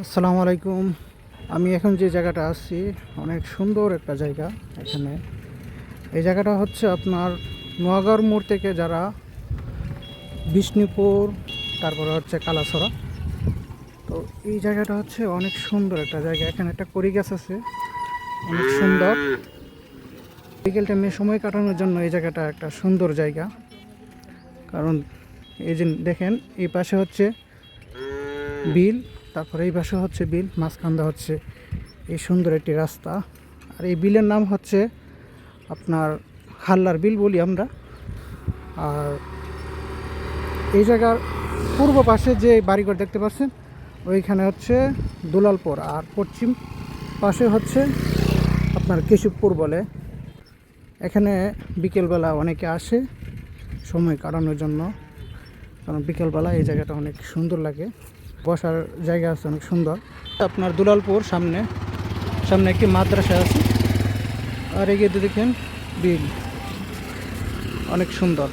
আসসালামু আলাইকুম। আমি এখন যে জায়গাটা আছি অনেক সুন্দর একটা জায়গা। এখানে এই জায়গাটা হচ্ছে আপনার নোয়াগাঁওর মোড় থেকে যারা বিষ্ণুপুর, তারপরে হচ্ছে কালাছড়া। তো এই জায়গাটা হচ্ছে অনেক সুন্দর একটা জায়গা। এখানে একটা কড়ি গাছ আছে, অনেক সুন্দর। বিকেল টাইমে সময় কাটানোর জন্য এই জায়গাটা একটা সুন্দর জায়গা। কারণ এই যে দেখেন, এই পাশে হচ্ছে বিল, তারপরে এই পাশে হচ্ছে বিল, মাঝখানটা হচ্ছে এই সুন্দর একটি রাস্তা। আর এই বিলের নাম হচ্ছে আপনার হাল্লার বিল বলি আমরা। আর এই জায়গার পূর্ব পাশে যে বাড়িঘর দেখতে পাচ্ছেন ওইখানে হচ্ছে দুলালপুর, আর পশ্চিম পাশে হচ্ছে আপনার কেশবপুর বলে। এখানে বিকেলবেলা অনেকে আসে সময় কাটানোর জন্য, কারণ বিকেলবেলা এই জায়গাটা অনেক সুন্দর লাগে, বসার জায়গা আছে অনেক সুন্দর। আপনার দুলালপুর সামনে সামনে একটি মাদ্রাসা আছে, আর এগিয়ে দেখেন বিল, অনেক সুন্দর।